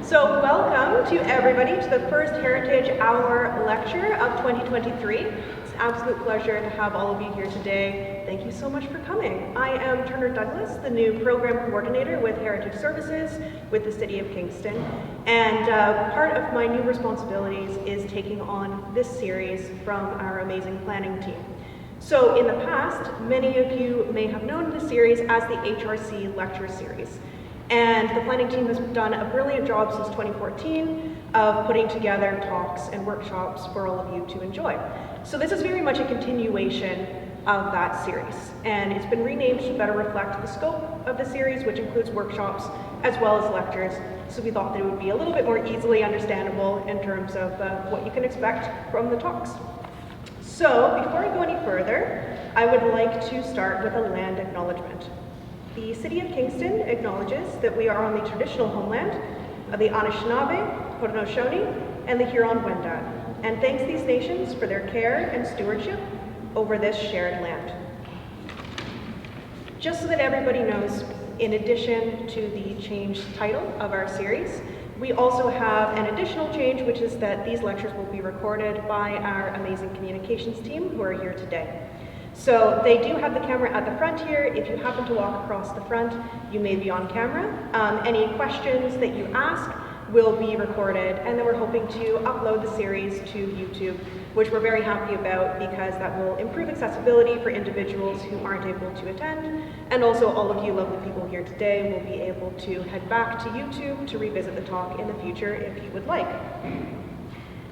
So welcome to everybody to the first Heritage Hour lecture of 2023. It's an absolute pleasure to have all of you here today. Thank you so much for coming. I am Turner Douglas, the new program coordinator with Heritage Services with the City of Kingston. And part of my new responsibilities is taking on this series from our amazing planning team. So in the past, many of you may have known this series as the HRC lecture series. And the planning team has done a brilliant job since 2014 of putting together talks and workshops for all of you to enjoy. So this is very much a continuation of that series. And it's been renamed to better reflect the scope of the series, which includes workshops as well as lectures. So we thought that it would be a little bit more easily understandable in terms of what you can expect from the talks. So before I go any further, I would like to start with a land acknowledgement. The City of Kingston acknowledges that we are on the traditional homeland of the Anishinaabe, Haudenosaunee, and the Huron-Wendat, and thanks these nations for their care and stewardship over this shared land. Just so that everybody knows, in addition to the changed title of our series, we also have an additional change, which is that these lectures will be recorded by our amazing communications team who are here today. So they do have the camera at the front here. If you happen to walk across the front, you may be on camera. Any questions that you ask will be recorded, and then we're hoping to upload the series to YouTube, which we're very happy about because that will improve accessibility for individuals who aren't able to attend, and also all of you lovely people here today will be able to head back to YouTube to revisit the talk in the future if you would like.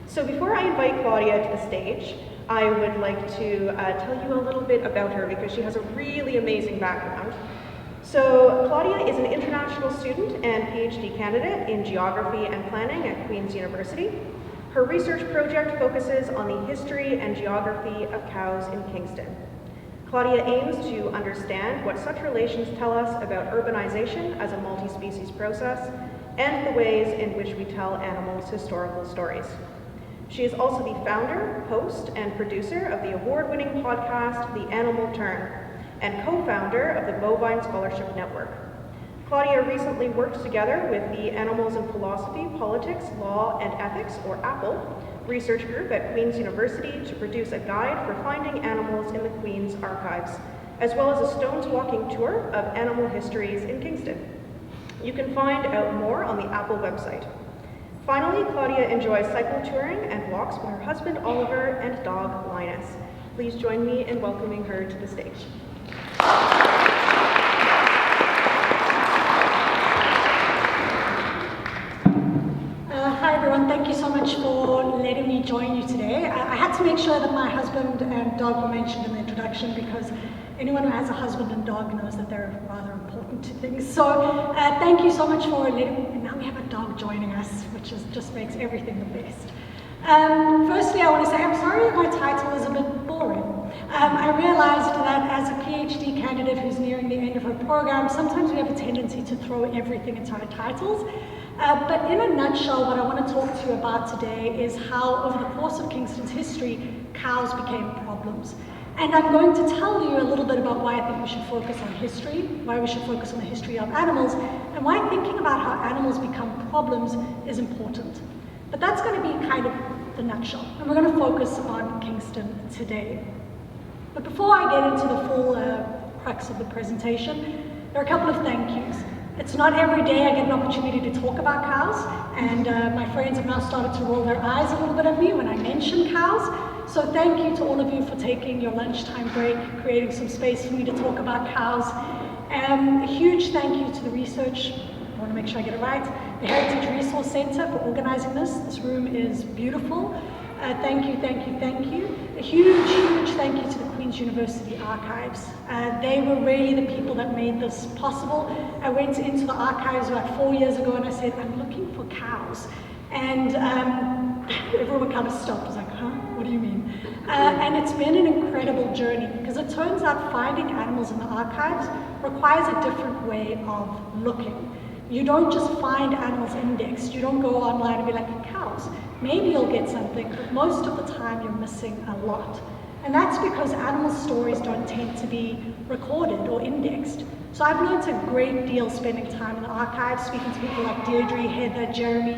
So before I invite Claudia to the stage, I would like to tell you a little bit about her because she has a really amazing background. So Claudia is an international student and PhD candidate in geography and planning at Queen's University. Her research project focuses on the history and geography of cows in Kingston. Claudia aims to understand what such relations tell us about urbanization as a multi-species process and the ways in which we tell animals' historical stories. She is also the founder, host, and producer of the award-winning podcast, The Animal Turn, and co-founder of the Bovine Scholarship Network. Claudia recently worked together with the Animals in Philosophy, Politics, Law, and Ethics, or APPLE, research group at Queen's University to produce a guide for finding animals in the Queen's archives, as well as a Stones Walking tour of animal histories in Kingston. You can find out more on the APPLE website. Finally, Claudia enjoys cycle touring and walks with her husband Oliver and dog Linus. Please join me in welcoming her to the stage. Hi everyone, thank you so much for letting me join you today. I had to make sure that my husband and dog were mentioned in the introduction because anyone who has a husband and dog knows that they're rather important to things. So thank you so much for letting me, and now we have a dog joining us, which just makes everything the best. Firstly, I want to say I'm sorry if my title is a bit boring. I realized that as a PhD candidate who's nearing the end of her program, sometimes we have a tendency to throw everything into our titles. But in a nutshell, what I want to talk to you about today is how, over the course of Kingston's history, cows became problems. And I'm going to tell you a little bit about why I think we should focus on history, why we should focus on the history of animals, and why thinking about how animals become problems is important. But that's going to be kind of the nutshell, and we're going to focus on Kingston today. But before I get into the full crux of the presentation, there are a couple of thank yous. It's not every day I get an opportunity to talk about cows, and my friends have now started to roll their eyes a little bit at me when I mention cows. So thank you to all of you for taking your lunchtime break, creating some space for me to talk about cows. A huge thank you to the research, I want to make sure I get it right, the Heritage Resource Centre for organising this. This room is beautiful. Thank you, thank you, thank you. A huge, huge thank you to the Queen's University Archives. They were really the people that made this possible. I went into the archives about 4 years ago and I said, I'm looking for cows. And everyone kind of stopped, was like, huh, what do you mean? And it's been an incredible journey because it turns out finding animals in the archives requires a different way of looking. You don't just find animals indexed. You don't go online and be like, cows. Maybe you'll get something, but most of the time you're missing a lot. And that's because animal stories don't tend to be recorded or indexed. So I've learned a great deal spending time in the archives, speaking to people like Deirdre, Heather, Jeremy,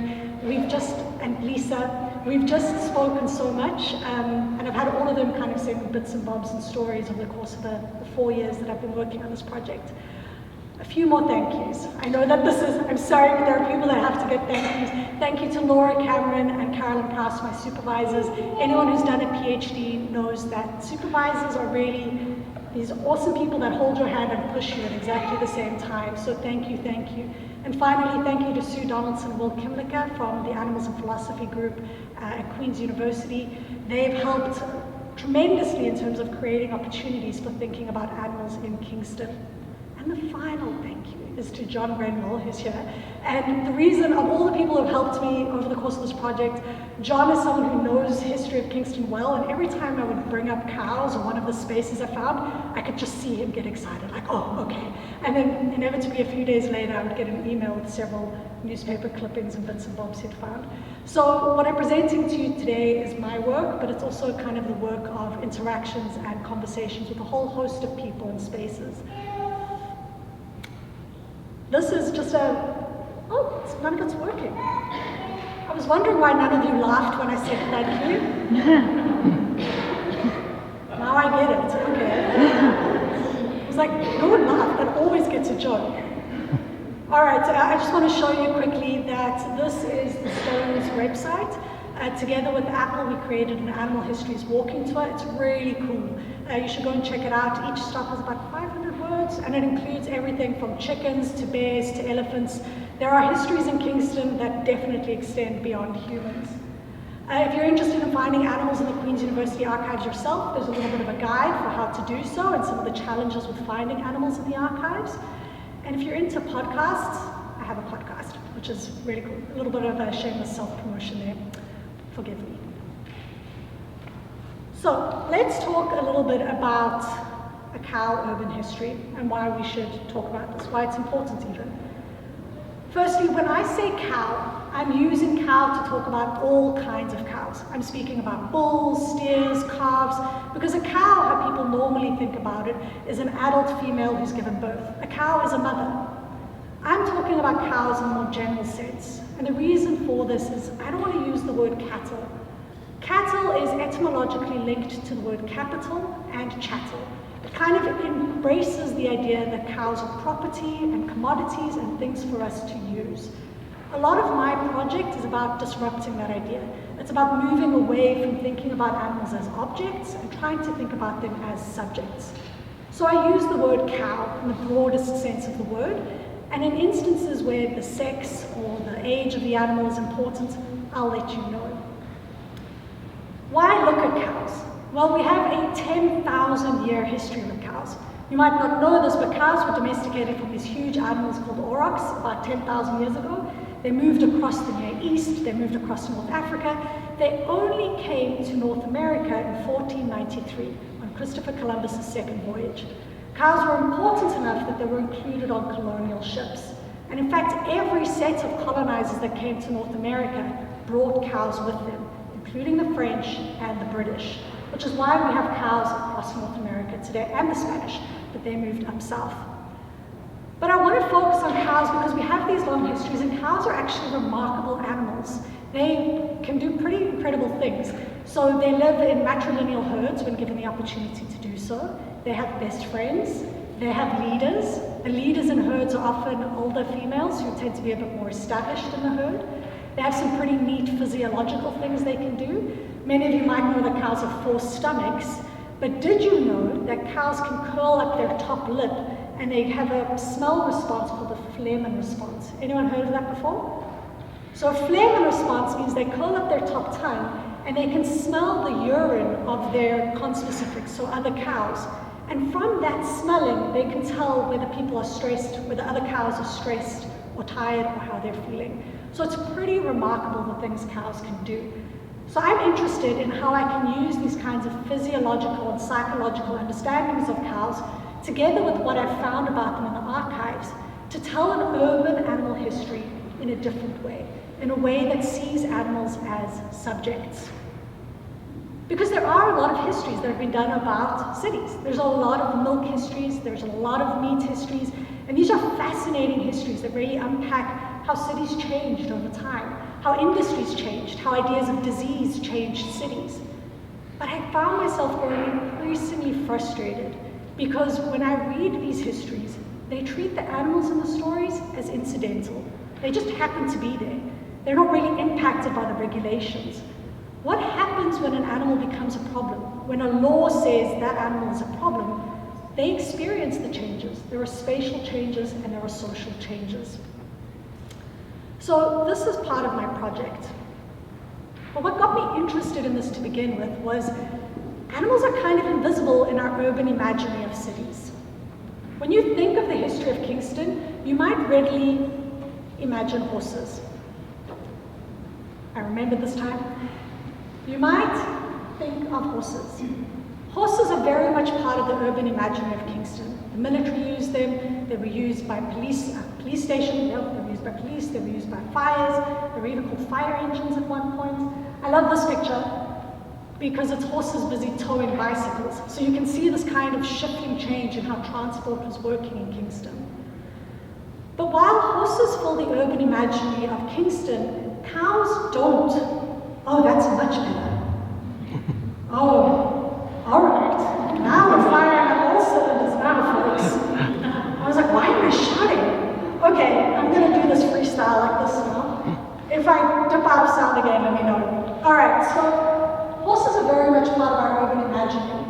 and Lisa. We've just spoken so much, and I've had all of them kind of send me bits and bobs and stories over the course of the 4 years that I've been working on this project. A few more thank yous. I know that I'm sorry, but there are people that have to get thank yous. Thank you to Laura Cameron and Carolyn Prowse, my supervisors. Anyone who's done a PhD knows that supervisors are really these awesome people that hold your hand and push you at exactly the same time. So thank you, thank you. And finally, thank you to Sue Donaldson and Will Kimlicka from the Animals and Philosophy group at Queen's University. They've helped tremendously in terms of creating opportunities for thinking about animals in Kingston. And the final thank you is to John Renwell, who's here. And the reason, of all the people who have helped me over the course of this project, John is someone who knows the history of Kingston well, and every time I would bring up cows or one of the spaces I found, I could just see him get excited, like, oh, okay. And then inevitably a few days later, I would get an email with several newspaper clippings and bits and bobs he'd found. So what I'm presenting to you today is my work, but it's also kind of the work of interactions and conversations with a whole host of people and spaces. This is just none of it's working. I was wondering why none of you laughed when I said thank you. Now I get it, okay. It was like, no one laughed, that always gets a joke. All right, I just want to show you quickly that this is the Stones website. Together with Apple, we created an Animal Histories walking tour. It's really cool. You should go and check it out. Each stop has about 500 words, and it includes everything from chickens to bears to elephants. There are histories in Kingston that definitely extend beyond humans. If you're interested in finding animals in the Queen's University archives yourself, there's a little bit of a guide for how to do so and some of the challenges with finding animals in the archives. And if you're into podcasts, I have a podcast, which is really cool. A little bit of a shameless self-promotion there. Forgive me. So let's talk a little bit about a cow urban history and why we should talk about this, why it's important even. Firstly, when I say cow, I'm using cow to talk about all kinds of cows. I'm speaking about bulls, steers, calves, because a cow, how people normally think about it, is an adult female who's given birth. A cow is a mother. I'm talking about cows in a more general sense. And the reason for this is I don't want to use the word cattle. Cattle is etymologically linked to the word capital and chattel. It kind of embraces the idea that cows are property and commodities and things for us to use. A lot of my project is about disrupting that idea. It's about moving away from thinking about animals as objects and trying to think about them as subjects. So I use the word cow in the broadest sense of the word, and in instances where the sex or the age of the animal is important, I'll let you know. Why look at cows? Well, we have a 10,000-year history with cows. You might not know this, but cows were domesticated from these huge animals called aurochs about 10,000 years ago. They moved across the Near East, they moved across North Africa. They only came to North America in 1493 on Christopher Columbus's second voyage. Cows were important enough that they were included on colonial ships. And in fact, every set of colonizers that came to North America brought cows with them, including the French and the British, which is why we have cows across North America today, and the Spanish, but they moved up south. But I want to focus on cows because we have these long histories, and cows are actually remarkable animals. They can do pretty incredible things. So they live in matrilineal herds when given the opportunity to do so. They have best friends, they have leaders. The leaders in herds are often older females who tend to be a bit more established in the herd. They have some pretty neat physiological things they can do. Many of you might know that cows have 4 stomachs, but did you know that cows can curl up their top lip and they have a smell response called the phlegm response? Anyone heard of that before? So a phlegm response means they curl up their top tongue and they can smell the urine of their conspecifics, so other cows. And from that smelling, they can tell whether people are stressed, whether other cows are stressed or tired or how they're feeling. So it's pretty remarkable the things cows can do. So I'm interested in how I can use these kinds of physiological and psychological understandings of cows together with what I've found about them in the archives to tell an urban animal history in a different way, in a way that sees animals as subjects. Because there are a lot of histories that have been done about cities. There's a lot of milk histories, there's a lot of meat histories, and these are fascinating histories that really unpack how cities changed over time, how industries changed, how ideas of disease changed cities. But I found myself growing increasingly frustrated because when I read these histories, they treat the animals in the stories as incidental. They just happen to be there. They're not really impacted by the regulations. What happens when an animal becomes a problem? When a law says that animal is a problem, they experience the changes. There are spatial changes and there are social changes. So this is part of my project. But what got me interested in this to begin with was animals are kind of invisible in our urban imaginary of cities. When you think of the history of Kingston, you might readily imagine horses. I remember this time. You might think of horses. Horses are very much part of the urban imaginary of Kingston. The military used them, they were used by police station, they were used by police, they were used by fires, they were even called fire engines at one point. I love this picture because it's horses busy towing bicycles. So you can see this kind of shifting change in how transport was working in Kingston. But while horses fill the urban imaginary of Kingston, cows don't. Oh, that's much better. Oh, all right. Now we're firing on all cylinders now, folks. I was like, why am I shouting? Okay, I'm going to do this freestyle like this now. If I dip out of sound again, let me know. All right, so horses are very much part of our urban imaginary.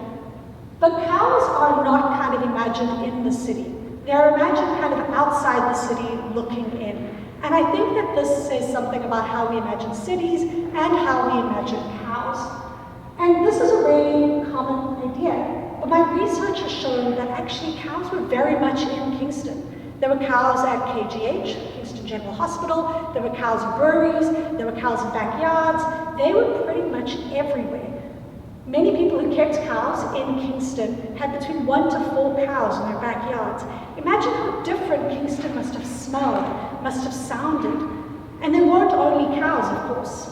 But cows are not kind of imagined in the city. They're imagined kind of outside the city looking in. And I think that this says something about how we imagine cities and how we imagine cows. And this is a really common idea. But my research has shown that actually cows were very much in Kingston. There were cows at KGH, Kingston General Hospital. There were cows in breweries. There were cows in backyards. They were pretty much everywhere. Many people who kept cows in Kingston had between 1 to 4 cows in their backyards. Imagine how different Kingston must have smelled, must have sounded. And there weren't only cows, of course.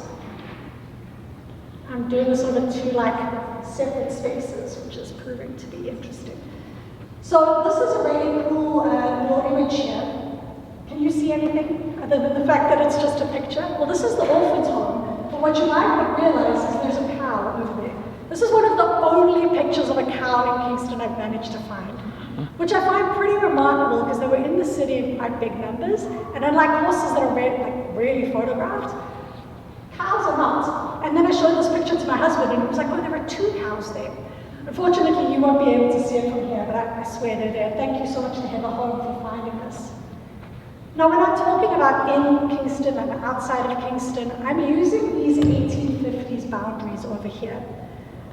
I'm doing this over 2 separate spaces, which is proving to be interesting. So this is a really cool little image here. Can you see anything other than the fact that it's just a picture? Well, this is the orphan's home, but what you might not realize is there's a cow over there. This is one of the only pictures of a cow in Kingston I've managed to find, which I find pretty remarkable because they were in the city in quite big numbers, and unlike horses that are really photographed, cows are not. And then I showed this picture to my husband and he was like, oh, there were 2 cows there. Unfortunately, you won't be able to see it from here, but I swear they're there. Thank you so much to Heather Home for finding this. Now, when I'm talking about in Kingston and outside of Kingston, I'm using these 1850s boundaries over here.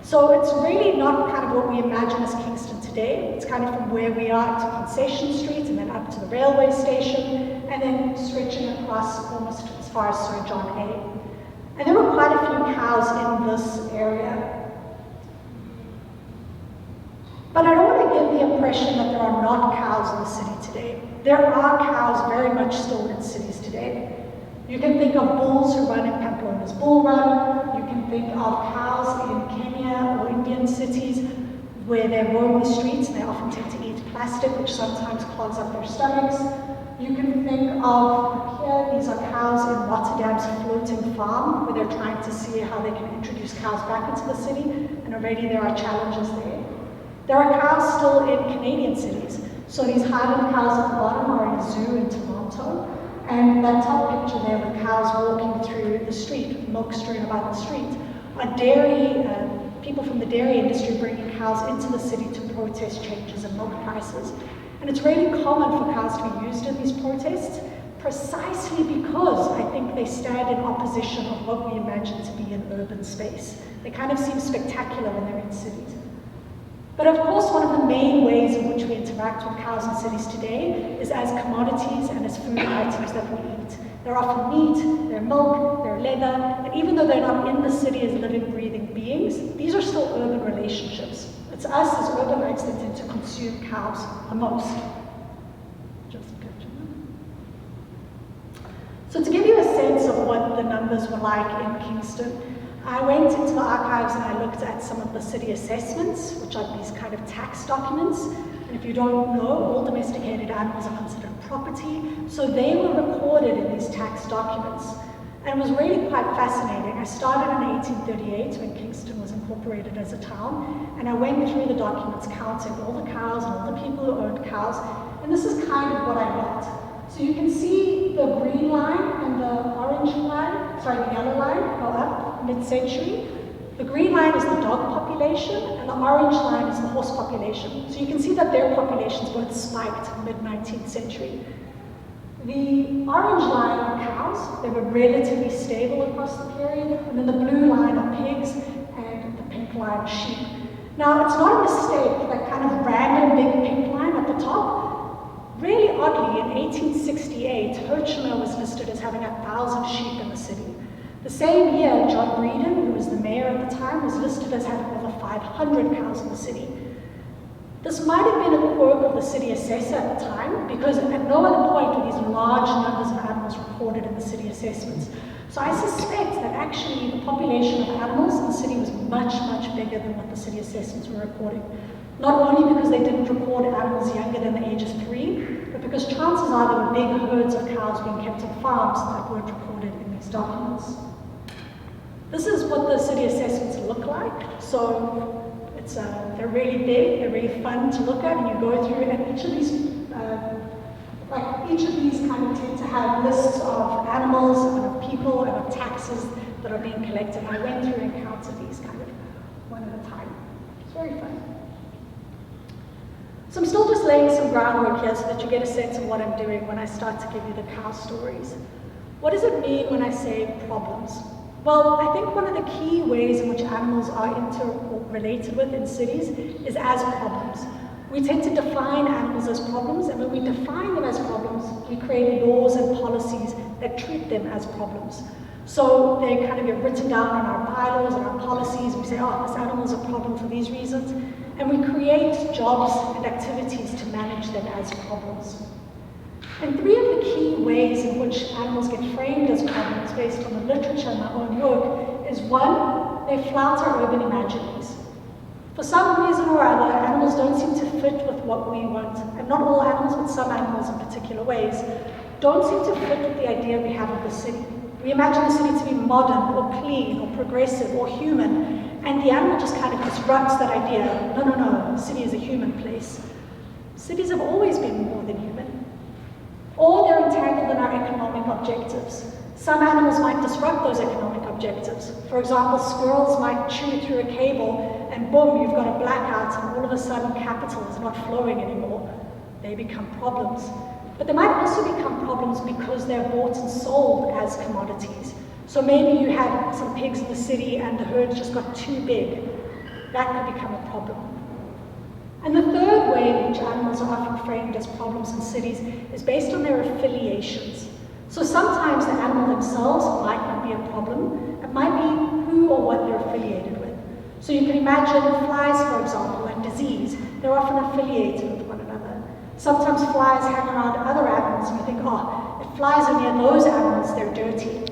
So it's really not kind of what we imagine as Kingston today. It's kind of from where we are to Concession Street and then up to the railway station and then stretching across almost as far as Sir John A. And there were quite a few cows in this area. But I don't want to give the impression that there are not cows in the city today. There are cows very much still in cities today. You can think of bulls who run in Pamplona's Bull Run. You can think of cows in Kenya or Indian cities where they roam the streets and they often tend to eat plastic, which sometimes clogs up their stomachs. You can think of here, these are cows in Rotterdam's floating farm, where they're trying to see how they can introduce cows back into the city, and already there are challenges there. There are cows still in Canadian cities. So these Highland cows at the bottom are in a zoo in Toronto. And that top picture there with cows walking through the street, with milk strewn about the street, are people from the dairy industry bringing cows into the city to protest changes in milk prices. And it's really common for cows to be used in these protests, precisely because I think they stand in opposition of what we imagine to be an urban space. They kind of seem spectacular when they're in cities. But of course, one of the main ways in which we interact with cows in cities today is as commodities and as food items that we eat. They're often meat, they're milk, they're leather, and even though they're not in the city as living, breathing beings, these are still urban relationships. It's us as urbanites that tend to consume cows the most. So to give you a sense of what the numbers were like in Kingston, I went into the archives and I looked at some of the city assessments, which are these kind of tax documents. And if you don't know, all domesticated animals are considered property, so they were recorded in these tax documents. And it was really quite fascinating. I started in 1838 when Kingston was incorporated as a town, and I went through the documents counting all the cows and all the people who owned cows, and this is kind of what I got. So you can see the green line and the orange line, sorry, the yellow line go up mid-century. The green line is the dog population, and the orange line is the horse population. So you can see that their populations both spiked mid-19th century. The orange line are cows. They were relatively stable across the period, and then the blue line are pigs, and the pink line sheep. Now, it's not a mistake, that kind of random big pink line at the top. Really oddly, in 1868, Herchmer was listed as having 1,000 sheep in the city. The same year, John Breeden, who was the mayor at the time, was listed as having over 500 cows in the city. This might have been a quirk of the city assessor at the time, because at no other point were these large numbers of animals recorded in the city assessments. So I suspect that actually the population of animals in the city was much, much bigger than what the city assessments were recording. Not only because they didn't record animals younger than the age of 3, but because chances are there were big herds of cows being kept on farms that weren't recorded in these documents. This is what the city assessments look like. So they're really big, they're really fun to look at, and you go through, and each of these kind of tend to have lists of animals and of people and of taxes that are being collected. And I went through and counted these kind of one at a time. It's very fun. So I'm still just laying some groundwork here so that you get a sense of what I'm doing when I start to give you the cow stories. What does it mean when I say problems? Well, I think one of the key ways in which animals are interrelated with in cities is as problems. We tend to define animals as problems, and when we define them as problems, we create laws and policies that treat them as problems. So they kind of get written down in our bylaws and our policies, and we say, oh, this animal is a problem for these reasons, and we create jobs and activities to manage them as problems. And 3 of the key ways in which animals get framed as problems based on the literature and my own work is 1, they flout our urban imaginaries. For some reason or other, animals don't seem to fit with what we want, and not all animals, but some animals in particular ways, don't seem to fit with the idea we have of the city. We imagine the city to be modern, or clean, or progressive, or human, and the animal just kind of disrupts that idea. No, the city is a human place. Cities have always been more than human. Or they're entangled in our economic objectives. Some animals might disrupt those economic objectives. For example, squirrels might chew through a cable, and boom, you've got a blackout, and all of a sudden capital is not flowing anymore. They become problems. But they might also become problems because they're bought and sold as commodities. So maybe you had some pigs in the city and the herd just got too big. That could become a problem. And the third way in which animals are often framed as problems in cities is based on their affiliations. So sometimes the animal themselves might not be a problem. It might be who or what they're affiliated with. So you can imagine flies, for example, and disease. They're often affiliated with one another. Sometimes flies hang around other animals, and you think, oh, if flies are near those animals, they're dirty.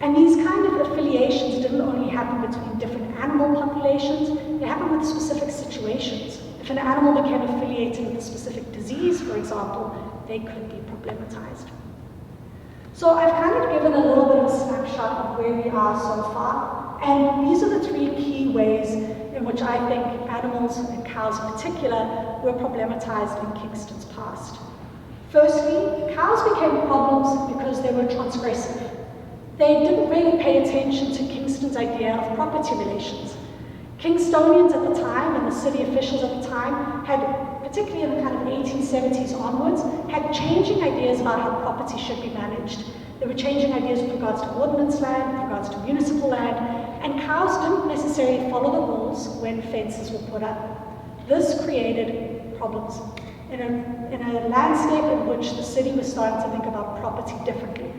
And these kind of affiliations didn't only happen between different animal populations, they happen with specific situations. If an animal became affiliated with a specific disease, for example, they could be problematized. So I've kind of given a little bit of a snapshot of where we are so far, and these are the 3 key ways in which I think animals, and cows in particular, were problematized in Kingston's past. Firstly, cows became problems because they were transgressive. They didn't really pay attention to Kingston's idea of property relations. Kingstonians at the time and the city officials at the time had, particularly in the kind of 1870s onwards, had changing ideas about how property should be managed. They were changing ideas with regards to ordinance land, with regards to municipal land, and cows didn't necessarily follow the rules when fences were put up. This created problems in a landscape in which the city was starting to think about property differently.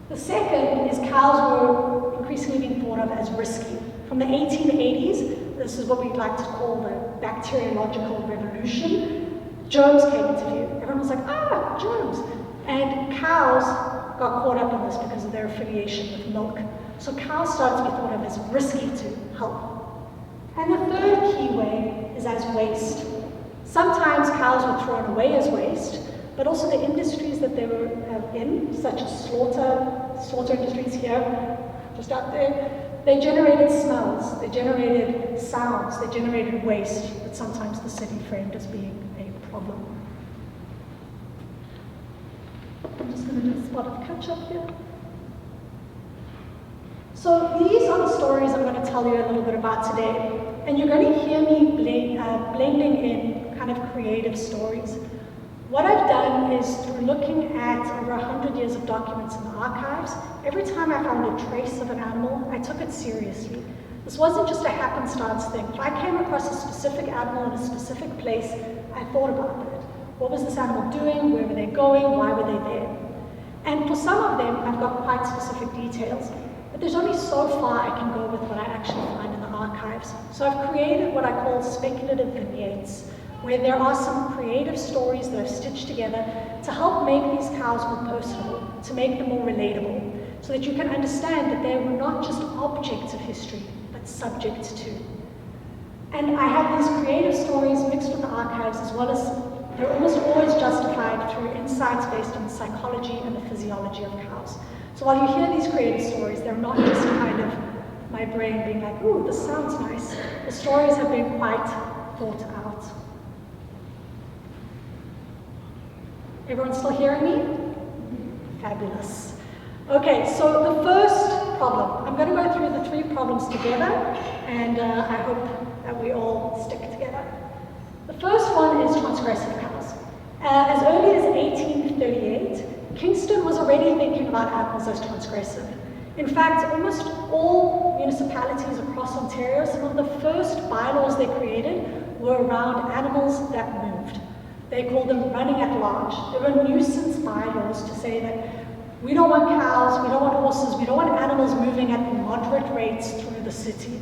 The second is cows were increasingly being thought of as risky. From the 1880s, this is what we'd like to call the bacteriological revolution, germs came into view. Everyone was like, germs. And cows got caught up in this because of their affiliation with milk. So cows started to be thought of as risky to help. And the third key way is as waste. Sometimes cows were thrown away as waste, but also the industries that they were in, such as slaughter industries here, just out there, they generated smells, they generated sounds, they generated waste that sometimes the city framed as being a problem. I'm just going to do a spot of catch-up here. So these are the stories I'm going to tell you a little bit about today. And you're going to hear me blending in kind of creative stories. What I've done is, through looking at over 100 years of documents in the archives, every time I found a trace of an animal, I took it seriously. This wasn't just a happenstance thing. If I came across a specific animal in a specific place, I thought about it. What was this animal doing? Where were they going? Why were they there? And for some of them, I've got quite specific details. But there's only so far I can go with what I actually find in the archives. So I've created what I call speculative vignettes, where there are some creative stories that I've stitched together to help make these cows more personable, to make them more relatable, so that you can understand that they were not just objects of history, but subjects too. And I have these creative stories mixed with the archives, as well as they're almost always justified through insights based on the psychology and the physiology of cows. So while you hear these creative stories, they're not just kind of my brain being like, ooh, this sounds nice. The stories have been quite thought out. Everyone still hearing me? Fabulous. Okay, so the first problem, I'm going to go through the three problems together, and I hope that we all stick together. The first one is transgressive cows. As early as 1838, Kingston was already thinking about animals as transgressive. In fact, almost all municipalities across Ontario, some of the first bylaws they created were around animals that moved. They called them running at large. There were nuisance bylaws to say that we don't want cows, we don't want horses, we don't want animals moving at moderate rates through the city.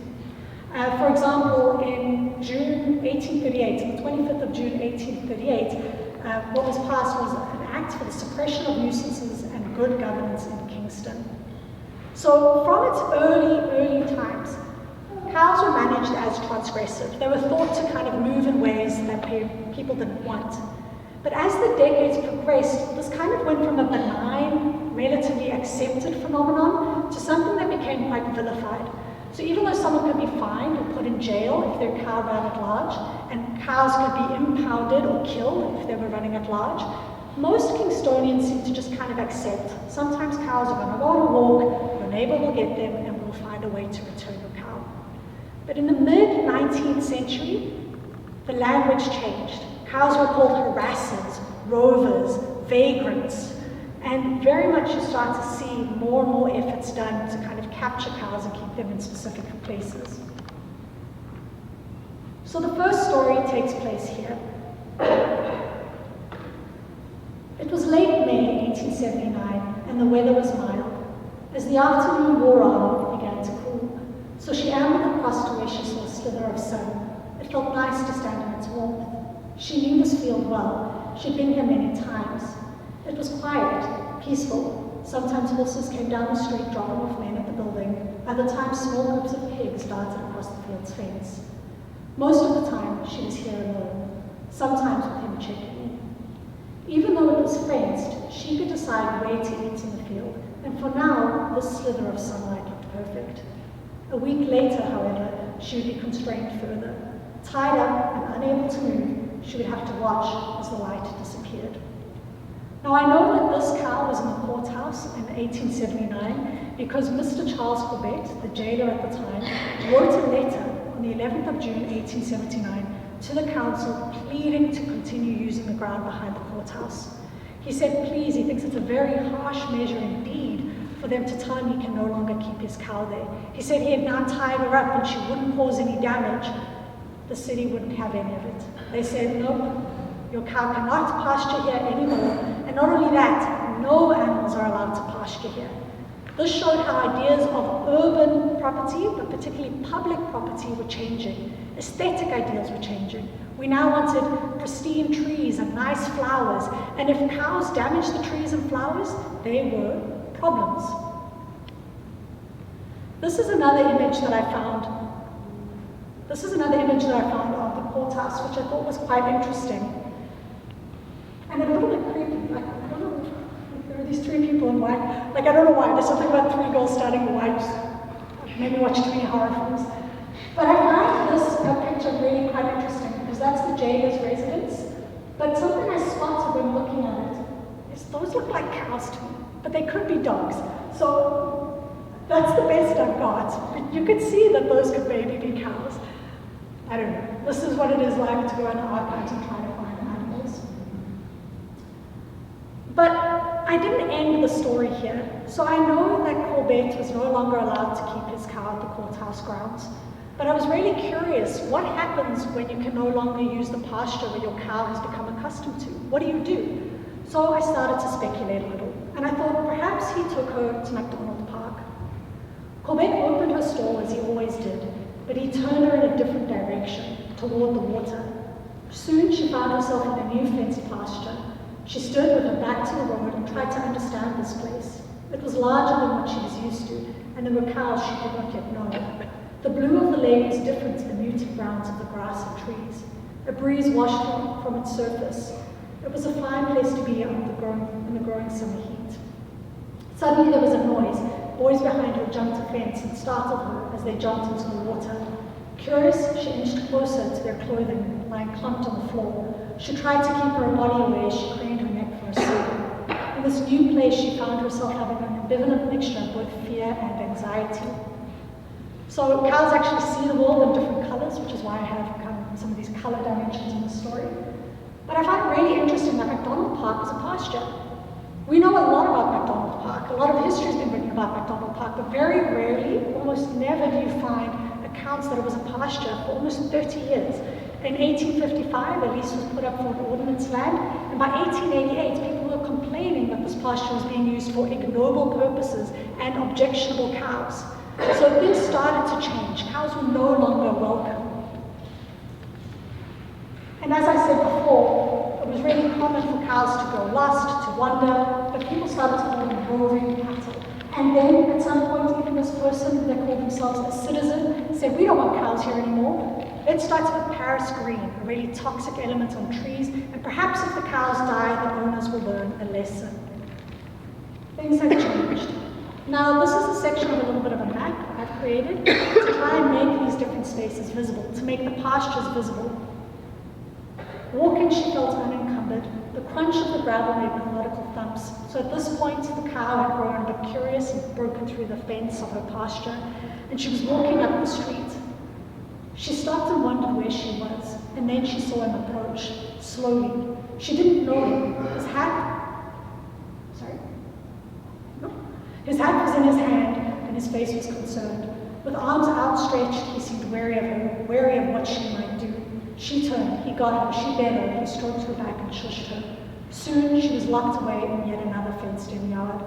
For example, in June 1838, on the 25th of June 1838, what was passed was an act for the suppression of nuisances and good governance in Kingston. So from its early times, cows were managed as transgressive. They were thought to kind of move in ways that people didn't want. But as the decades progressed, this kind of went from a benign, relatively accepted phenomenon to something that became quite vilified. So even though someone could be fined or put in jail if their cow ran at large, and cows could be impounded or killed if they were running at large, most Kingstonians seem to just kind of accept. Sometimes cows are going to go on a walk, your neighbor will get them, and we'll find a way to return your cow. But in the mid-19th century, the language changed. Cows were called harassers, rovers, vagrants, and very much you start to see more and more efforts done to kind of capture cows and keep them in specific places. So the first story takes place here. It was late May 1879, and the weather was mild. As the afternoon wore on, it began to cool. So she ambled across to where she saw a slither of sun. It felt nice to stand in its warmth. She knew this field well. She'd been here many times. It was quiet, peaceful. Sometimes horses came down the street dropping off men at the building. Other times small groups of pigs darted across the field's fence. Most of the time, she was here alone, sometimes with him checking in. Even though it was fenced, she could decide where to eat in the field, and for now, this slither of sunlight looked perfect. A week later, however, she would be constrained further. Tied up and unable to move, she would have to watch as the light disappeared. Now I know that this cow was in the courthouse in 1879 because Mr. Charles Corbett, the jailer at the time, wrote a letter on the 11th of June 1879 to the council pleading to continue using the ground behind the courthouse. He said, please, he thinks it's a very harsh measure indeed for them to tell him he can no longer keep his cow there. He said he had now tied her up and she wouldn't cause any damage. The city wouldn't have any of it. They said, nope, your cow cannot pasture here anymore. And not only that, no animals are allowed to pasture here. This showed how ideas of urban property, but particularly public property, were changing. Aesthetic ideals were changing. We now wanted pristine trees and nice flowers, and if cows damaged the trees and flowers, they were problems. This is another image that I found. This is another image that I found of the courthouse, which I thought was quite interesting. And a little bit creepy. Like, I don't know, like there are these three people in white. Like, I don't know why. There's something about three girls standing in white. Maybe watch too many horror films. But I find this picture really quite interesting because that's the jailer's residence. But something I spotted when looking at it is those look like cows to me, but they could be dogs. So that's the best I've got. But you could see that those could maybe be cows. I don't know. This is what it is like to go in the archives and try to find animals. But I didn't end the story here. So I know that Corbett was no longer allowed to keep his cow at the courthouse grounds. But I was really curious, what happens when you can no longer use the pasture where your cow has become accustomed to? What do you do? So I started to speculate a little, and I thought perhaps he took her to McDonald Park. Corbett opened her stall as he always did, but he turned her in a different direction, toward the water. Soon she found herself in a new fenced pasture. She stood with her back to the road and tried to understand this place. It was larger than what she was used to, and there were cows she did not yet know. The blue of the lake was different to the muted browns of the grass and trees. A breeze washed from its surface. It was a fine place to be in the growing summer heat. Suddenly there was a noise. Boys behind her jumped a fence and startled her as they jumped into the water. Curious, she inched closer to their clothing, lying clumped on the floor. She tried to keep her body away as she craned her neck for a sleep. In this new place, she found herself having an ambivalent mixture of both fear and anxiety. So cows actually see the world in different colors, which is why I have kind of some of these color dimensions in the story. But I find it really interesting that McDonald Park was a pasture. We know a lot about McDonald Park. A lot of history has been written about McDonald Park, but very rarely, almost never do you find accounts that it was a pasture for almost 30 years. In 1855, a lease was put up for an ordnance land, and by 1888, people were complaining that this pasture was being used for ignoble purposes and objectionable cows. So things started to change. Cows were no longer welcome. And as I said before, it was really common for cows to go lost, to wander, but people started to call them roving cattle. And then at some point, even this person that called themselves a citizen said, we don't want cows here anymore. Let's start to put Paris green, a really toxic element on trees, and perhaps if the cows die, the owners will learn a lesson. Things have changed. Now, this is a section of a little bit of a map I've created to try and make these different spaces visible, to make the pastures visible. Walking, she felt unencumbered. The crunch of the gravel made methodical thumps. So at this point, the cow had grown a bit curious and broken through the fence of her pasture, and she was walking up the street. She stopped and wondered where she was, and then she saw him approach, slowly. She didn't know him. His hat was in his hand, and his face was concerned. With arms outstretched, he seemed wary of her, wary of what she might do. She turned, he got her, she bent her, he stroked her back and shushed her. Soon she was locked away in yet another fenced-in yard.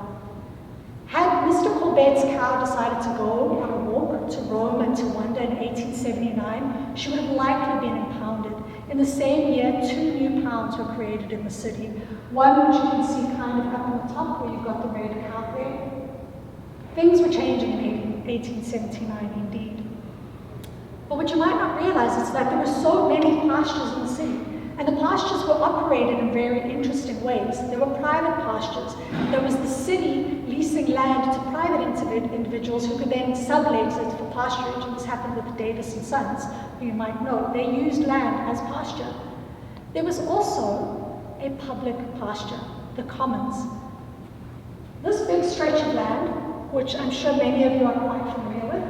Had Mr. Corbett's cow decided to go on a walk to Rome and to wander in 1879, she would have likely been impounded. In the same year, 2 new pounds were created in the city. One, which you can see kind of up on the top where you've got the red cow there. Things were changing in 1879 indeed. But what you might not realize is that there were so many pastures in the city, and the pastures were operated in very interesting ways. There were private pastures. There was the city leasing land to private individuals who could then sublet it for pasturage, and this happened with the Davis and Sons, who you might know. They used land as pasture. There was also a public pasture, the commons. This big stretch of land, which I'm sure many of you are quite familiar with,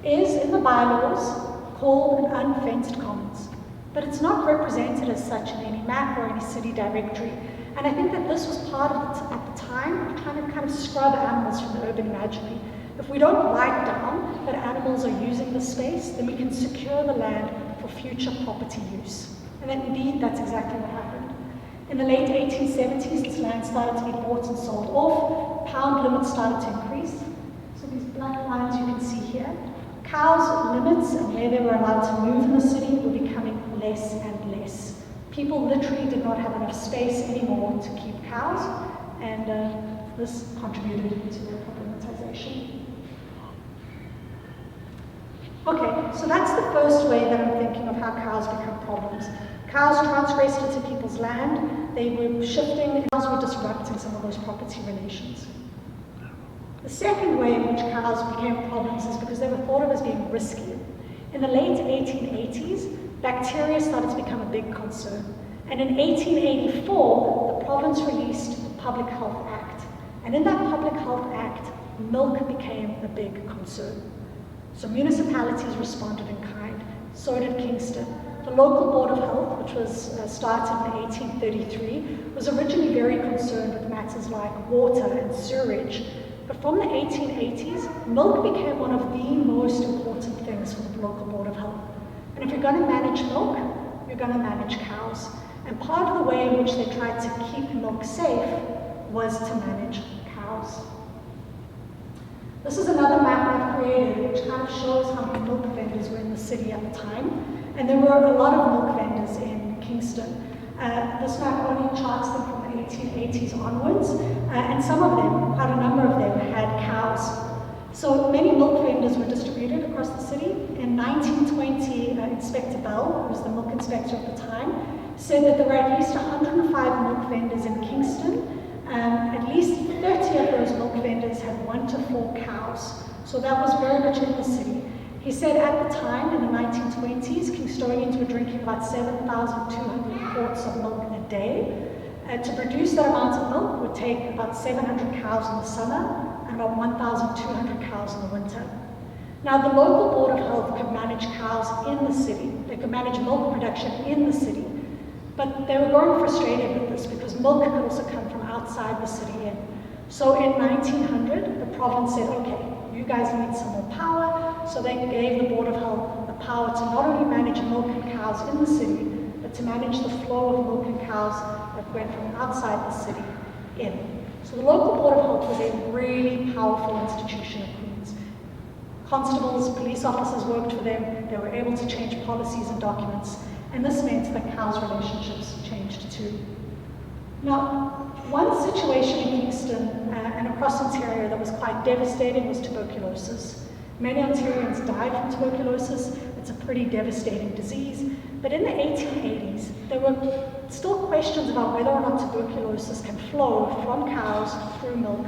is in the bylaws called an unfenced commons. But it's not represented as such in any map or any city directory. And I think that this was part of it at the time, of trying to kind of scrub animals from the urban imagery. If we don't write down that animals are using the space, then we can secure the land for future property use. And then indeed, that's exactly what happened. In the late 1870s, this land started to be bought and sold off. Pound limits started to increase. So these black lines you can see here. Cows' limits and where they were allowed to move in the city were becoming less and less. People literally did not have enough space anymore to keep cows, and this contributed to their problematization. regulation. Okay, so that's the first way that I'm thinking of how cows become problems. Cows transgressed into people's land, they were shifting, and cows were disrupting some of those property relations. The second way in which cows became problems is because they were thought of as being risky. In the late 1880s, bacteria started to become a big concern. And in 1884, the province released the Public Health Act. And in that Public Health Act, milk became a big concern. So municipalities responded in kind. So did Kingston. The local Board of Health, which was started in 1833, was originally very concerned with matters like water and sewerage. But from the 1880s, milk became one of the most important things for the local Board of Health. And if you're going to manage milk, you're going to manage cows. And part of the way in which they tried to keep milk safe was to manage cows. This is another map I've created which kind of shows how many milk vendors were in the city at the time. And there were a lot of milk vendors in Kingston. This map only charts them from the 1880s onwards, and some of them, quite a number of them, had cows. So many milk vendors were distributed across the city. In 1920, Inspector Bell, who was the milk inspector at the time, said that there were at least 105 milk vendors in Kingston. At least 30 of those milk vendors had 1 to 4 cows. So that was very much in the city. He said at the time, in the 1920s, Kingstonians were drinking about 7,200 quarts of milk a day. To produce that amount of milk would take about 700 cows in the summer and about 1,200 cows in the winter. Now, the local Board of Health could manage cows in the city. They could manage milk production in the city. But they were growing frustrated with this because milk could also come from outside the city in. So in 1900, the province said, okay, you guys need some more power. So they gave the Board of Health the power to not only manage milk and cows in the city, but to manage the flow of milk and cows that went from outside the city in. So the local Board of Health was a really powerful institution of Queens. Constables, police officers worked for them. They were able to change policies and documents. And this meant that cows' relationships changed too. Now, one situation in Kingston and across Ontario that was quite devastating was tuberculosis. Many Ontarians died from tuberculosis. It's a pretty devastating disease. But in the 1880s, there were still questions about whether or not tuberculosis can flow from cows through milk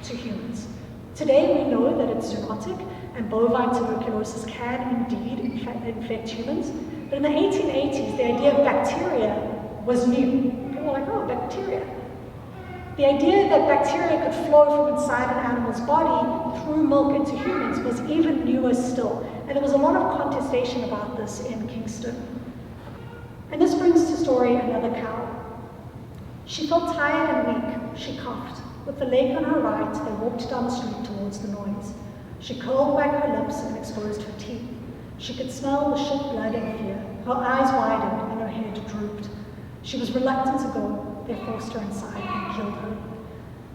to humans. Today we know that it's zoonotic, and bovine tuberculosis can indeed infect humans. But in the 1880s, the idea of bacteria was new. People were like, oh, bacteria. The idea that bacteria could flow from inside an animal's body through milk into humans was even newer still. And there was a lot of contestation about this in Kingston. And this brings to story another cow. She felt tired and weak. She coughed. With the lake on her right, they walked down the street towards the noise. She curled back her lips and exposed her teeth. She could smell the ship blood and fear. Her eyes widened and her head drooped. She was reluctant to go. They forced her inside and killed her.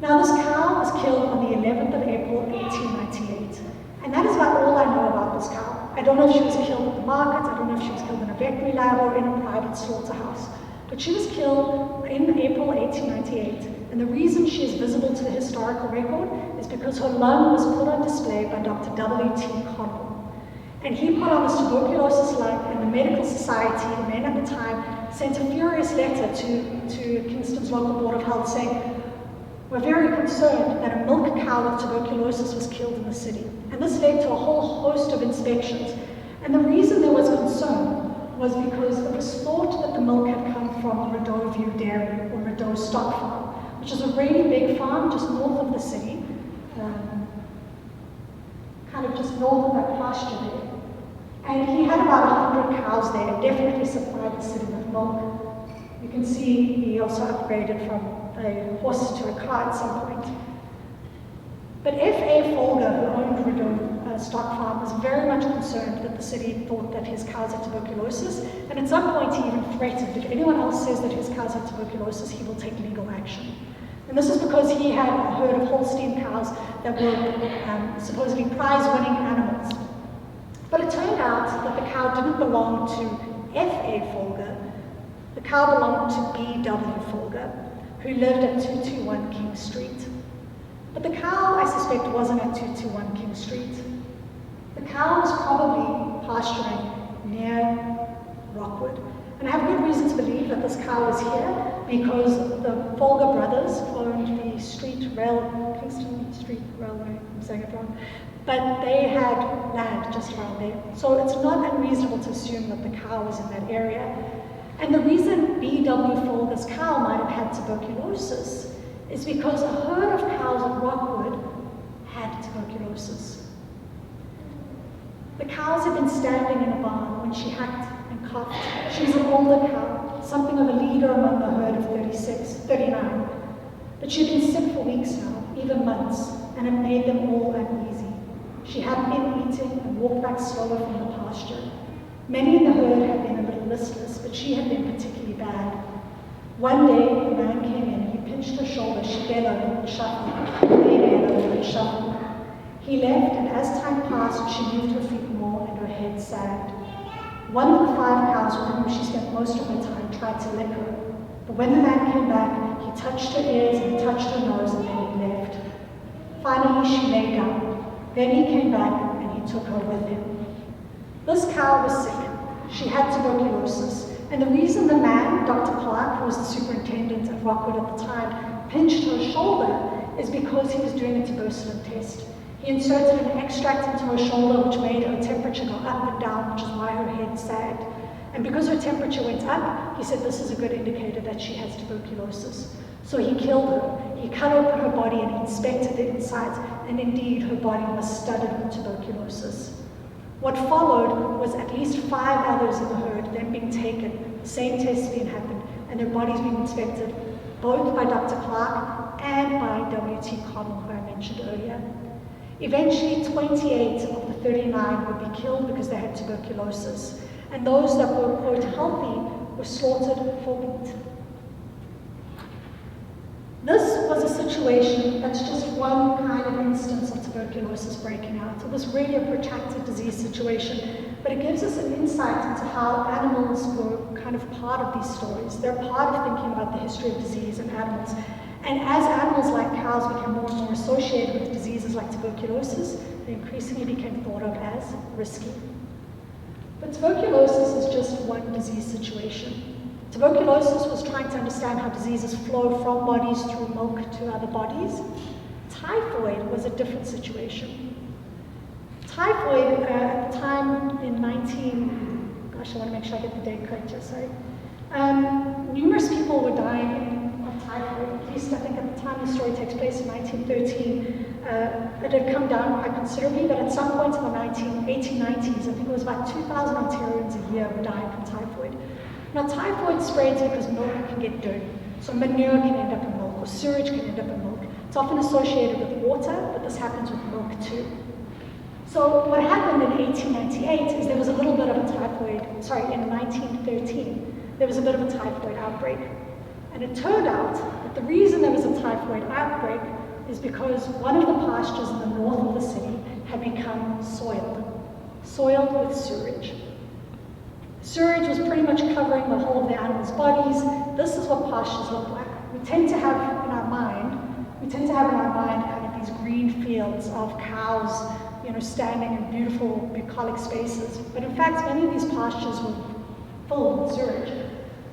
Now, this cow was killed on the 11th of April, 1898. And that is about all I know about this cow. I don't know if she was killed at the market. I don't know if she was killed in a veterinary lab or in a private slaughterhouse. But she was killed in April 1898. And the reason she is visible to the historical record is because her lung was put on display by Dr. W.T. Connell. And he put on this tuberculosis lung, and the medical society, the men at the time, sent a furious letter to Kingston's local Board of Health saying, we're very concerned that a milk cow with tuberculosis was killed in the city. And this led to a whole host of inspections. And the reason there was concern was because it was thought that the milk had come from Rideau View Dairy or Rideau Stock Farm, which is a really big farm just north of the city, kind of just north of that pasture there. And he had about 100 cows there and definitely supplied the city with milk. You can see he also upgraded from a horse to a car at some point. But F.A. Folger, who owned Rideau Stock Farm, was very much concerned that the city thought that his cows had tuberculosis, and at some point he even threatened, if anyone else says that his cows have tuberculosis, he will take legal action. And this is because he had a herd of Holstein cows that were supposedly prize-winning animals. But it turned out that the cow didn't belong to F.A. Folger. The cow belonged to B.W. Folger, who lived at 221 King Street. But the cow, I suspect, wasn't at 221 King Street. The cow was probably pasturing near Rockwood. And I have good reason to believe that this cow was here because the Folger brothers owned the Kingston Street Railway, I'm saying it wrong, but they had land just around there. So it's not unreasonable to assume that the cow was in that area. And the reason B.W. Folger's cow might have had tuberculosis is because a herd of cows at Rockwood had tuberculosis. The cows had been standing in a barn when she hacked and coughed. She was an older cow, something of a leader among the herd of 39. But she'd been sick for weeks now, even months, and it made them all uneasy. She hadn't been eating and walked back slower from the pasture. Many in the herd had been a little listless, but she had been particularly bad. One day, a man came in, he pinched her shoulder, she bellowed and shuffled, they bellowed and shuffled. He left, and as time passed, she moved her feet more and her head sagged. One of the 5 cows with whom she spent most of her time tried to lick her, but when the man came back, he touched her ears and he touched her nose and then he left. Finally, she lay down. Then he came back and he took her with him. This cow was sick. She had tuberculosis. And the reason the man, Dr. Clark, who was the superintendent at Rockwood at the time, pinched her shoulder is because he was doing a tuberculin test. He inserted an extract into her shoulder which made her temperature go up and down, which is why her head sagged. And because her temperature went up, he said this is a good indicator that she has tuberculosis. So he killed her. He cut open her body and he inspected the insides, and indeed her body was studded with tuberculosis. What followed was at least 5 others in the herd then being taken, the same tests being happened, and their bodies being inspected, both by Dr. Clark and by W.T. Connell, who I mentioned earlier. Eventually, 28 of the 39 would be killed because they had tuberculosis, and those that were, quote, healthy were slaughtered for meat. This was a situation that's just one kind of instance of tuberculosis breaking out. It was really a protracted disease situation, but it gives us an insight into how animals were kind of part of these stories. They're part of thinking about the history of disease in animals. And as animals like cows became more and more associated with diseases like tuberculosis, they increasingly became thought of as risky. But tuberculosis is just one disease situation. Tuberculosis was trying to understand how diseases flow from bodies through milk to other bodies. Typhoid was a different situation. Typhoid, at the time in I want to make sure I get the date correct here, sorry. Numerous people were dying of typhoid, at least I think at the time the story takes place in 1913. It had come down quite considerably, but at some point in the 1890s, I think it was about 2,000 Ontarians a year were dying from typhoid. Now, typhoid spreads because milk can get dirty. So manure can end up in milk, or sewage can end up in milk. It's often associated with water, but this happens with milk too. So what happened in 1898 is there was a little bit of a in 1913, there was a bit of a typhoid outbreak. And it turned out that the reason there was a typhoid outbreak is because one of the pastures in the north of the city had become soiled with sewage. Sewage was pretty much covering the whole of the animals' bodies. This is what pastures look like. We tend to have in our mind kind of these green fields of cows, standing in beautiful bucolic spaces. But in fact, many of these pastures were full of sewage.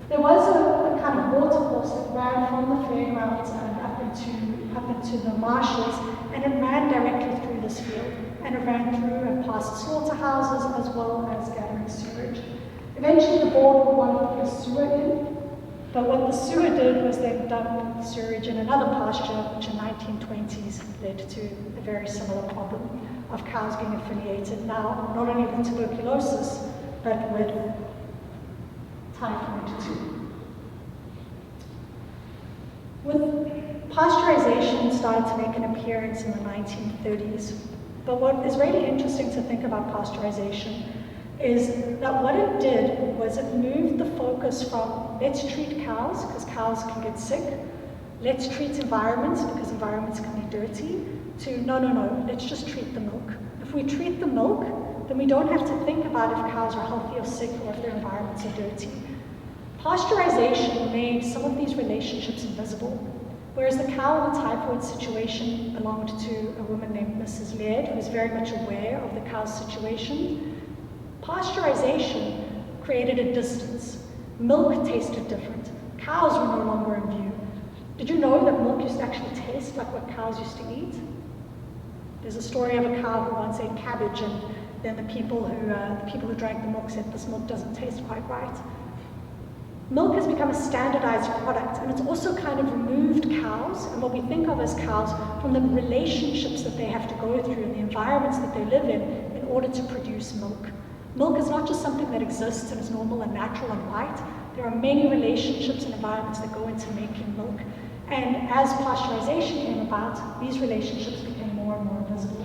There was a kind of watercourse that ran from the fairgrounds and up into the marshes, and it ran directly through this field. And it ran through and past slaughterhouses as well as gathering sewage. Eventually the board would want to put a sewer in, but what the sewer did was then dump sewage in another pasture, which in the 1920s led to a very similar problem of cows being affiliated now, not only with tuberculosis, but with typhoid too. With pasteurization started to make an appearance in the 1930s, but what is really interesting to think about pasteurization is that what it did was it moved the focus from let's treat cows because cows can get sick, let's treat environments because environments can be dirty, to no, let's just treat the milk. If we treat the milk, then we don't have to think about if cows are healthy or sick or if their environments are dirty. Pasteurization made some of these relationships invisible. Whereas the cow in the typhoid situation belonged to a woman named Mrs. Laird, who was very much aware of the cow's situation. Pasteurization created a distance. Milk tasted different. Cows were no longer in view. Did you know that milk used to actually taste like what cows used to eat? There's a story of a cow who once ate cabbage, and then the people who drank the milk said, "This milk doesn't taste quite right." Milk has become a standardized product, and it's also kind of removed cows and what we think of as cows from the relationships that they have to go through and the environments that they live in order to produce milk. Milk is not just something that exists and is normal and natural and right. There are many relationships and environments that go into making milk. And as pasteurization came about, these relationships became more and more visible.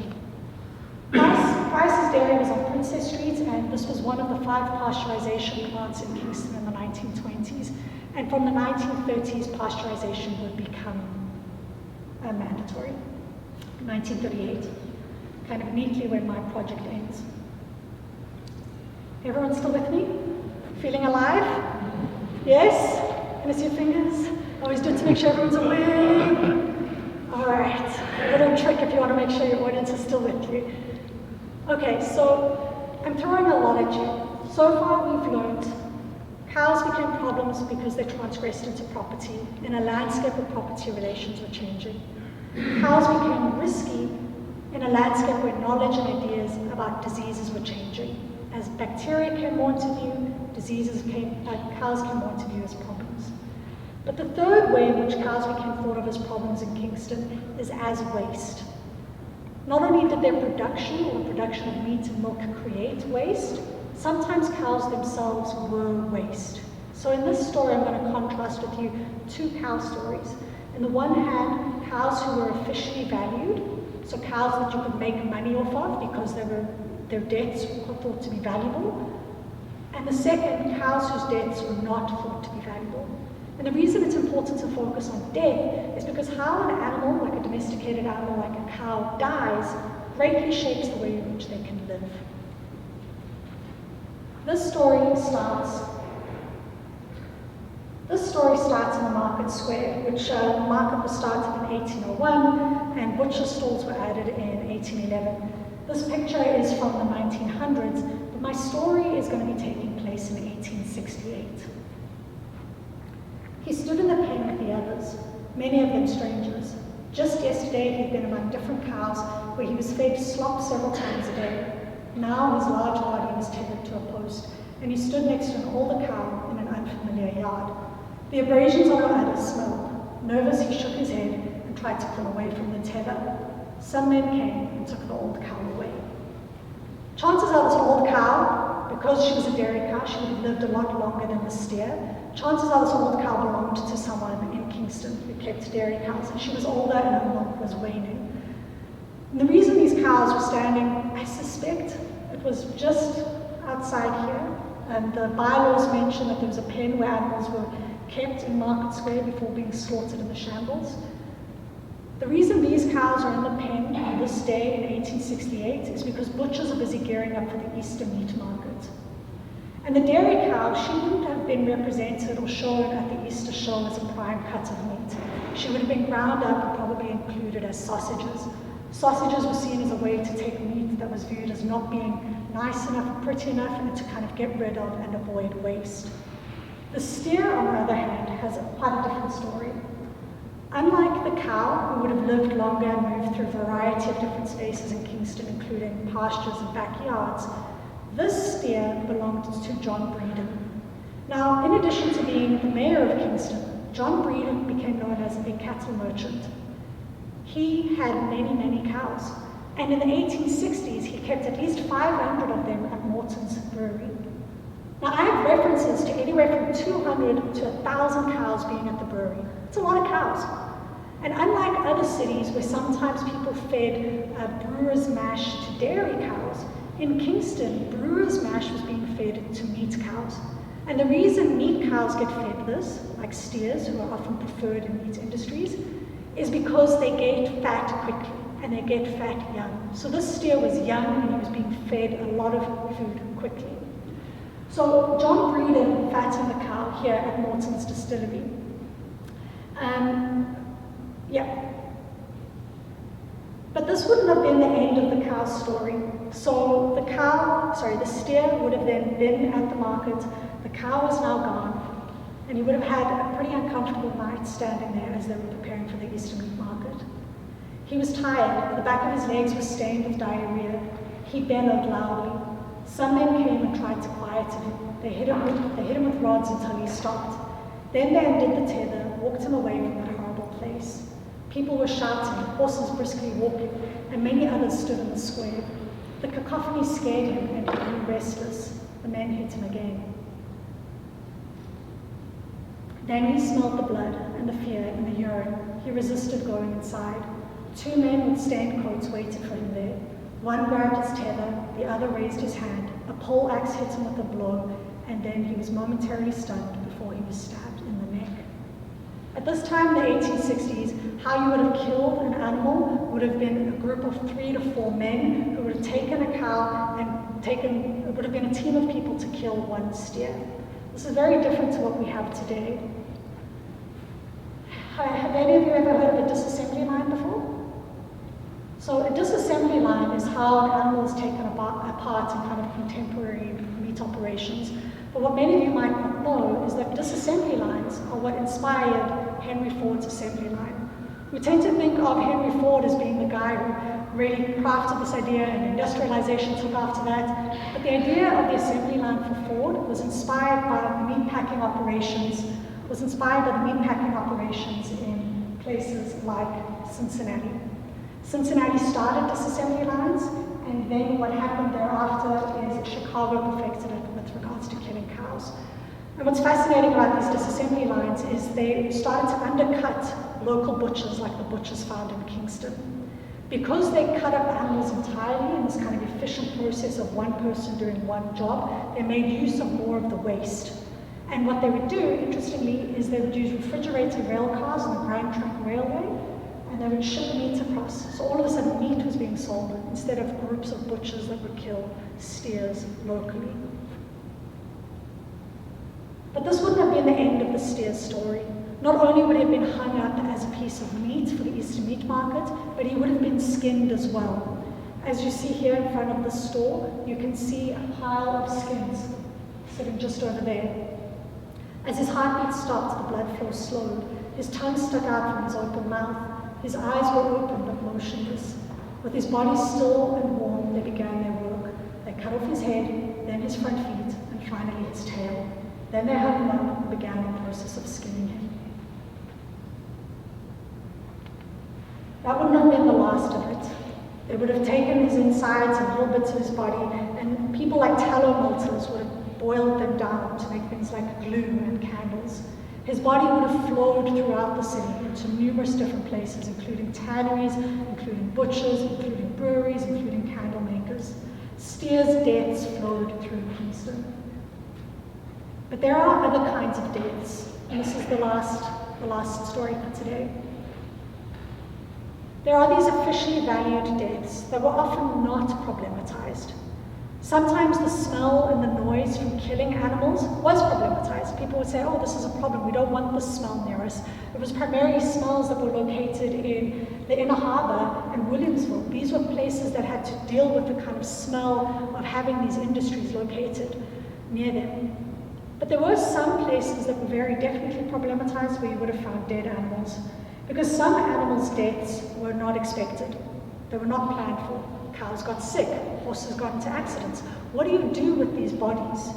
Price's Dairy was on Princess Street, and this was one of the 5 pasteurization plants in Kingston in the 1920s. And from the 1930s, pasteurization would become mandatory. 1938, kind of neatly when my project ends. Everyone still with me? Feeling alive? Yes? Can I see your fingers? Always do it to make sure everyone's awake. All right, a little trick if you want to make sure your audience is still with you. Okay, so I'm throwing a lot at you. So far we've learned cows became problems because they transgressed into property in a landscape where property relations were changing. Cows became risky in a landscape where knowledge and ideas about diseases were changing. As bacteria came more into view, cows came more into view as problems. But the third way in which cows became thought of as problems in Kingston is as waste. Not only did their production or the production of meat and milk create waste, sometimes cows themselves were waste. So in this story, I'm going to contrast with you 2 cow stories. On the one hand, cows who were officially valued, so cows that you could make money off of because their deaths were thought to be valuable. And the second, cows whose deaths were not thought to be valuable. And the reason it's important to focus on death is because how an animal, like a domesticated animal like a cow, dies greatly shapes the way in which they can live. This story starts in the market square, which the market was started in 1801 and butcher stalls were added in 1811. This picture is from the 1900s, but my story is going to be taking place in 1868. He stood in the pen with the others, many of them strangers. Just yesterday he'd been among different cows where he was fed slop several times a day. Now his large body was tethered to a post, and he stood next to an older cow in an unfamiliar yard. The abrasions on her udder smelled. Nervous, he shook his head and tried to pull away from the tether. Some men came and took the old cow away. Chances are this old cow, because she was a dairy cow, she would have lived a lot longer than the steer. Chances are this old cow belonged to someone in Kingston who kept dairy cows, and she was older and her milk was waning. And the reason these cows were standing, I suspect, it was just outside here, and the bylaws mention that there was a pen where animals were kept in Market Square before being slaughtered in the shambles. The reason these cows are in the pen on this day in 1868 is because butchers are busy gearing up for the Easter meat market. And the dairy cow, she wouldn't have been represented or shown at the Easter show as a prime cut of meat. She would have been ground up and probably included as sausages. Sausages were seen as a way to take meat that was viewed as not being nice enough and pretty enough, and to kind of get rid of and avoid waste. The steer, on the other hand, has quite a different story. Unlike the cow, who would have lived longer and moved through a variety of different spaces in Kingston, including pastures and backyards, this steer belonged to John Breeden. Now, in addition to being the mayor of Kingston, John Breeden became known as a cattle merchant. He had many, many cows, and in the 1860s, he kept at least 500 of them at Morton's brewery. Now, I have references to anywhere from 200 to 1,000 cows being at the brewery. It's a lot of cows. And unlike other cities where sometimes people fed brewer's mash to dairy cows, in Kingston, brewer's mash was being fed to meat cows. And the reason meat cows get fed this, like steers who are often preferred in meat industries, is because they get fat quickly and they get fat young. So this steer was young and he was being fed a lot of food quickly. So John Breeden fattened the cow here at Morton's distillery. Yeah. But this wouldn't have been the end of the cow story. So the steer would have then been at the market, the cow was now gone, and he would have had a pretty uncomfortable night standing there as they were preparing for the Easter meat market. He was tired, the back of his legs was stained with diarrhea. He bellowed loudly. Some men came and tried to quieten him. They hit him with rods until he stopped. Then they undid the tether, walked him away from that horrible place. People were shouting, horses briskly walking, and many others stood in the square. The cacophony scared him, and he grew restless. The men hit him again. Then he smelled the blood and the fear in the urine. He resisted going inside. 2 men with stained coats waited for him there. One grabbed his tether, the other raised his hand. A pole axe hit him with a blow, and then he was momentarily stunned before he was stabbed in the neck. At this time in the 1860s, how you would have killed an animal would have been a group of 3 to 4 men who would have taken a cow and it would have been a team of people to kill 1 steer. This is very different to what we have today. Have any of you ever heard of a disassembly line before? So a disassembly line is how an animal is taken apart in kind of contemporary meat operations. But what many of you might not know is that disassembly lines are what inspired Henry Ford's assembly line. We tend to think of Henry Ford as being the guy who really crafted this idea, and industrialization took after that. But the idea of the assembly line for Ford was inspired by the meatpacking operations in places like Cincinnati. Cincinnati started disassembly lines, and then what happened thereafter is Chicago perfected it with regards to killing cows. And what's fascinating about these disassembly lines is they started to undercut local butchers like the butchers found in Kingston. Because they cut up animals entirely in this kind of efficient process of one person doing one job, they made use of more of the waste. And what they would do, interestingly, is they would use refrigerated rail cars on the Grand Trunk Railway, and they would ship meat across. So all of a sudden meat was being sold instead of groups of butchers that would kill steers locally. But this wouldn't have been the end of the steer story. Not only would he have been hung up as a piece of meat for the Easter meat market, but he would have been skinned as well. As you see here in front of the store, you can see a pile of skins sitting just over there. As his heartbeat stopped, the blood flow slowed. His tongue stuck out from his open mouth. His eyes were open but motionless. With his body still and warm, they began their work. They cut off his head, then his front feet, and finally his tail. Then they hung him up and began the process of skinning him. That wouldn't have been the last of it. They would have taken his insides and little bits of his body, and people like tallow melters would have boiled them down to make things like glue and candles. His body would have flowed throughout the city into numerous different places, including tanneries, including butchers, including breweries, including candle makers. Steers' deaths flowed through Kingston. But there are other kinds of deaths, and this is the last story for today. There are these officially valued deaths that were often not problematized. Sometimes the smell and the noise from killing animals was problematized. People would say, oh, this is a problem, we don't want this smell near us. It was primarily smells that were located in the Inner Harbor and Williamsville. These were places that had to deal with the kind of smell of having these industries located near them. But there were some places that were very definitely problematized where you would have found dead animals, because some animals' deaths were not expected. They were not planned for. Cows got sick, horses got into accidents. What do you do with these bodies?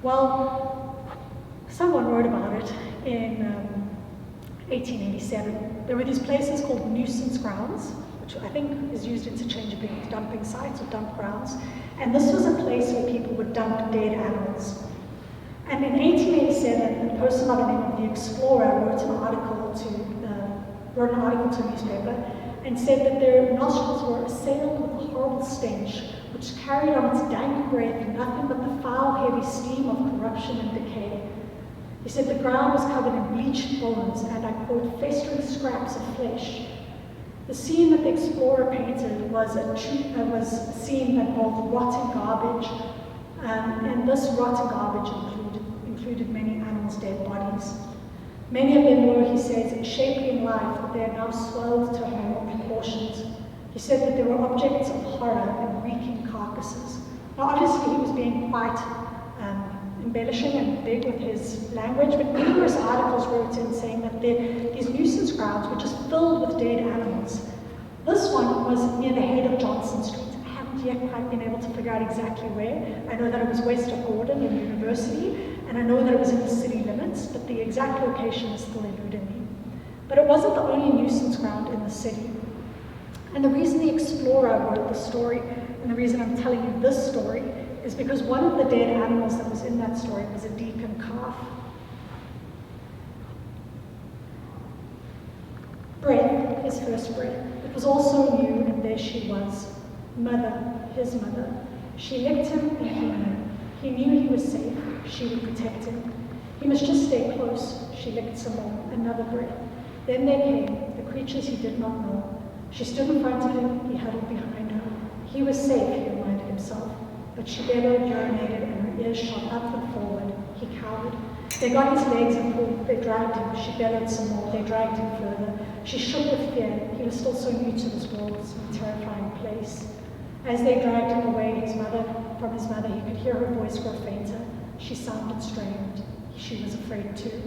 Well, someone wrote about it in 1887. There were these places called nuisance grounds, which I think is used interchangeably with dumping sites or dump grounds. And this was a place where people would dump dead animals. And in 1887, a person by the name of the Explorer wrote an article to a newspaper and said that their nostrils were assailed with a horrible stench, which carried on its dank breath nothing but the foul, heavy steam of corruption and decay. He said the ground was covered in bleached bones and, I quote, festering scraps of flesh. The scene that the Explorer painted was a scene that involved rotten garbage, and this rotten garbage included many animals' dead bodies. Many of them were, he says, shapely in life, but they are now swelled to horrible proportions. He said that they were objects of horror and reeking carcasses. Now, obviously, he was being quite embellishing and big with his language, but numerous articles wrote in saying that these nuisance grounds were just filled with dead animals. This one was near the head of Johnson Street. I haven't yet quite been able to figure out exactly where. I know that it was west of Gordon and University, and I know that it was in the city limits, but the exact location is still eluding me. But it wasn't the only nuisance ground in the city. And the reason the Explorer wrote the story, and the reason I'm telling you this story, is because one of the dead animals that was in that story was a deacon calf. Breath, his first breath. It was also new, and there she was, mother, his mother. She licked him, and he knew. He knew he was safe. She would protect him. He must just stay close. She licked some more, another breath. Then they came, the creatures he did not know. She stood in front of him, he huddled behind her. He was safe, he reminded himself. But she bellowed, urinated, and her ears shot up and forward. He cowered. They got his legs and pulled. They dragged him. She bellowed some more. They dragged him further. She shook with fear. He was still so new to this world, this terrifying place. As they dragged him away, from his mother, he could hear her voice grow fainter. She sounded strained. She was afraid too.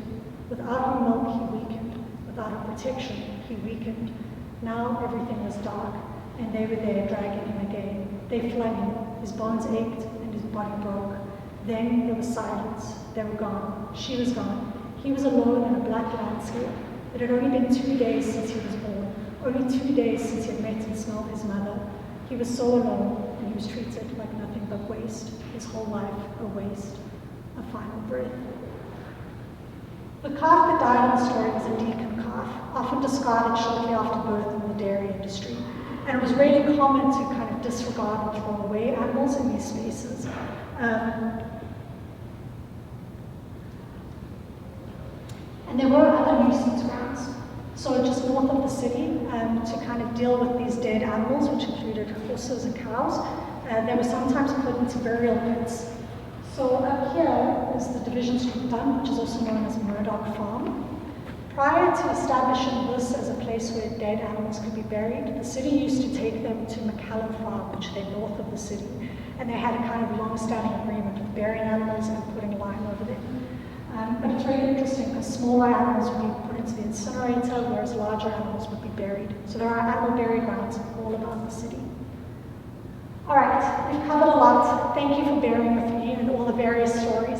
Without her milk, he weakened. Without her protection, he weakened. Now everything was dark, and they were there dragging him again. They flung him. His bones ached, and his body broke. Then there was silence. They were gone. She was gone. He was alone in a black landscape. It had only been 2 days since he was born. Only 2 days since he had met and smelled his mother. He was so alone, and he was treated like nothing but waste. His whole life a waste. A final breath. The calf that died in the story was a deacon calf, often discarded shortly after birth in the dairy industry. And it was really common to kind of disregard and throw away animals in these spaces. And there were other nuisance grounds. So just north of the city, to kind of deal with these dead animals, which included horses and cows, they were sometimes put into burial pits. So up here is the Division Street dump, which is also known as Murdoch Farm. Prior to establishing this as a place where dead animals could be buried, the city used to take them to McCallum Farm, which they're north of the city, and they had a kind of long-standing agreement with burying animals and putting lime over them. But it's really interesting because smaller animals would be put into the incinerator, whereas larger animals would be buried. So there are animal burial grounds all about the city. All right, we've covered a lot. Thank you for bearing with me and all the various stories.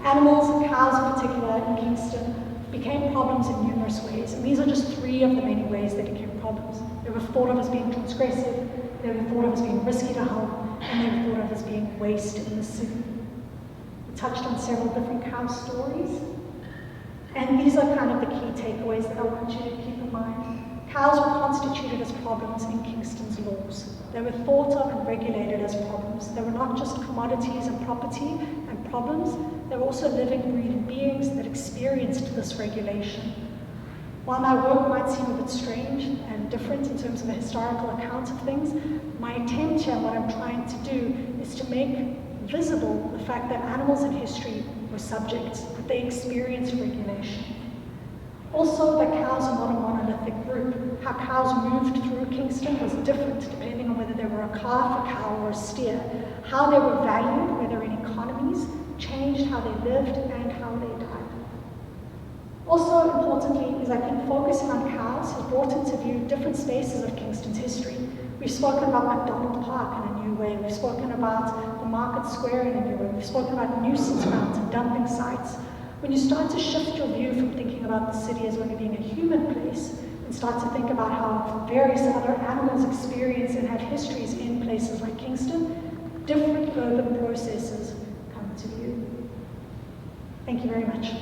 Animals, cows in particular, in Kingston became problems in numerous ways. And these are just 3 of the many ways they became problems. They were thought of as being transgressive, they were thought of as being risky to help, and they were thought of as being waste in the city. We touched on several different cow stories. And these are kind of the key takeaways that I want you to keep in mind. Cows were constituted as problems in Kingston's laws. They were thought of and regulated as problems. They were not just commodities and property and problems, they were also living, breathing beings that experienced this regulation. While my work might seem a bit strange and different in terms of a historical account of things, my attempt here, what I'm trying to do, is to make visible the fact that animals in history were subjects, that they experienced regulation. Also, that cows are not a monolithic group. How cows moved through Kingston was different depending on whether they were a calf, a cow, or a steer. How they were valued, whether in economies, changed how they lived and how they died. Also, importantly, is I think focusing on cows has brought into view different spaces of Kingston's history. We've spoken about MacDonald Park in a new way. We've spoken about the Market Square in a new way. We've spoken about nuisance grounds and dumping sites. When you start to shift your view from thinking about the city as only being a human place and start to think about how various other animals experience and have histories in places like Kingston, different urban processes come to view. Thank you very much.